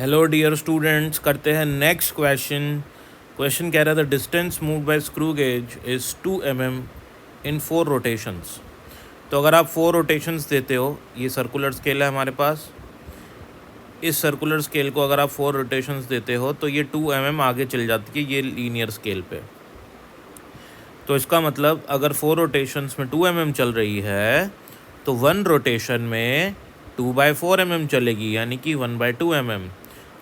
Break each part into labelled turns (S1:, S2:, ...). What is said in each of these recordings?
S1: Hello dear students, करते हैं next question. Question कह रहा था distance move by screw gauge is 2 mm in 4 rotations. तो अगर आप 4 रोटेशंस देते हो, ये सर्कुलर स्केल है हमारे पास, इस सर्कुलर स्केल को अगर आप 4 रोटेशंस देते हो तो ये 2 mm आगे चल जाती है ये लीनियर स्केल पे। तो इसका मतलब अगर 4 रोटेशंस में 2 mm चल रही है तो 1 रोटेशन में 2/4 mm चलेगी, यानी कि 1/2 mm।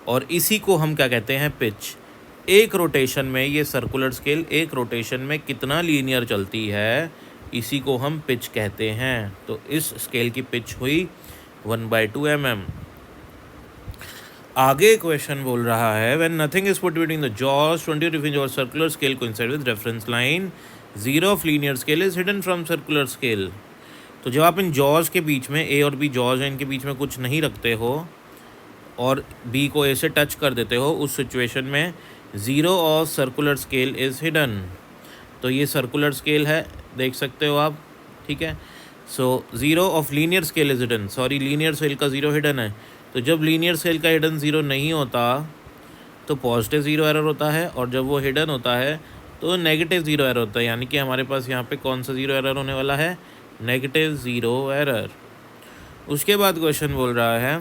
S1: और इसी को हम क्या कहते हैं, पिच। एक रोटेशन में ये सर्कुलर स्केल एक रोटेशन में कितना लीनियर चलती है, इसी को हम पिच कहते हैं। तो इस स्केल की पिच हुई 1/2 mm। आगे क्वेश्चन बोल रहा है when nothing is put between the jaws 20 different और circular scale coincide with reference line, zero of linear scale is hidden from circular scale. तो जब आप इन जॉज के बीच में, ए और बी जॉज हैं, इनके बीच में कुछ नहीं रखते हो और बी को ए से टच कर देते हो, उस सिचुएशन में zero of circular scale is hidden. तो ये सर्कुलर स्केल है, देख सकते हो आप, ठीक है। So zero of linear scale is hidden, sorry linear scale का ज़ीरो हिडन है। तो जब लीनियर स्केल का हिडन ज़ीरो नहीं होता तो पॉजिटिव ज़ीरो एरर होता है, और जब वो हिडन होता है तो नेगेटिव ज़ीरो एरर होता है। यानी कि हमारे पास यहाँ पे कौन सा ज़ीरो एरर होने वाला है, नेगेटिव ज़ीरो एरर। उसके बाद क्वेश्चन बोल रहा है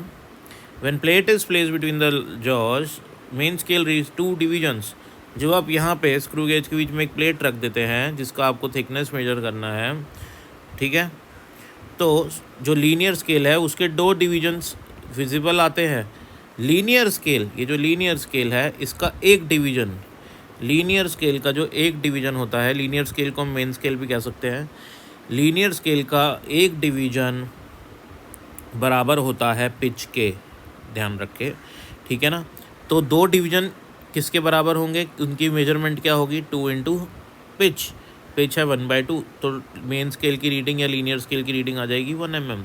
S1: when plate is place between the jaws main scale reach 2 divisions. जब आप यहाँ पे स्क्रू गेज के बीच में एक प्लेट रख देते हैं जिसका आपको थिकनेस मेजर करना है, ठीक है, तो जो लीनियर स्केल है उसके 2 डिविजन्स विजिबल आते हैं। लीनियर स्केल, ये जो लीनियर स्केल है इसका एक डिवीजन, लीनियर स्केल का जो एक डिवीजन होता है, लीनियर स्केल को हम मेन स्केल भी कह सकते हैं, लीनियर स्केल का एक डिवीजन बराबर होता है पिच के, ध्यान रखें, ठीक है ना। तो 2 डिवीजन किसके बराबर होंगे, उनकी मेजरमेंट क्या होगी, 2 इंटू पिच। पिच है 1/2, तो मेन स्केल की रीडिंग या लीनियर स्केल की रीडिंग आ जाएगी 1 mm।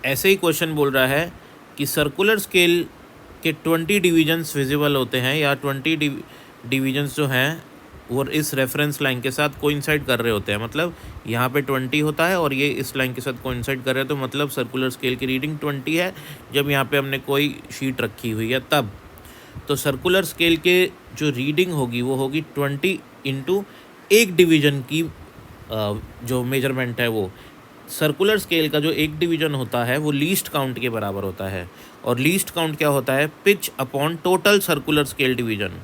S1: ऐसे ही क्वेश्चन बोल रहा है कि सर्कुलर स्केल के 20 डिवीजन्स विजिबल होते हैं, या 20 डिवीजन्स जो हैं वो इस रेफरेंस लाइन के साथ कोइंसाइड कर रहे होते हैं। मतलब यहाँ पे 20 होता है और ये इस लाइन के साथ कोइंसाइड कर रहे हैं, तो मतलब सर्कुलर स्केल की रीडिंग 20 है जब यहाँ पे हमने कोई शीट रखी हुई है तब। तो सर्कुलर स्केल के जो रीडिंग होगी वो होगी 20 इंटू एक डिवीज़न की जो मेजरमेंट है वो। सर्कुलर स्केल का जो एक डिवीज़न होता है वो लीस्ट काउंट के बराबर होता है, और लीस्ट काउंट क्या होता है, pitch upon total circular scale division,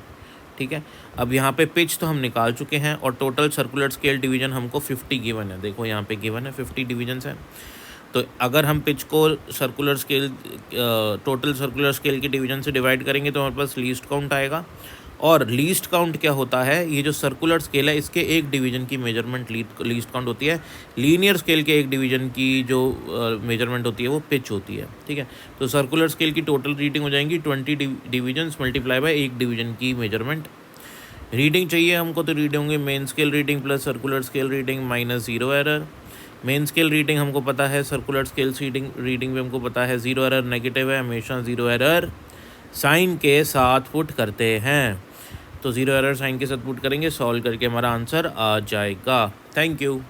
S1: ठीक है। अब यहाँ पे पिच तो हम निकाल चुके हैं और टोटल सर्कुलर स्केल डिवीज़न हमको 50 गिवन है। देखो यहाँ पे गिवन है 50 डिवीजन्स हैं। तो अगर हम पिच को circular scale total circular scale के डिवीज़न से डिवाइड करेंगे तो हमारे पास लीस्ट काउंट आएगा। और लीस्ट काउंट क्या होता है, ये जो सर्कुलर स्केल है इसके एक डिवीज़न की मेजरमेंट लीस्ट काउंट होती है। लीनियर स्केल के एक डिवीज़न की जो मेजरमेंट होती है वो पिच होती है, ठीक है। तो सर्कुलर स्केल की टोटल रीडिंग हो जाएंगी 20 डिवीजन्स मल्टीप्लाई बाय एक डिवीज़न की मेजरमेंट। रीडिंग चाहिए हमको, तो रीडिंग होंगे main scale reading plus circular scale reading minus zero error. Main scale reading हमको पता है, सर्कुलर स्केल रीडिंग भी हमको पता है, ज़ीरो एरर नेगेटिव है, हमेशा ज़ीरो एरर साइन के साथ पुट करते हैं। तो ज़ीरो एरर साइन के साथ पुट करेंगे, सॉल्व करके हमारा आंसर आ जाएगा। Thank you.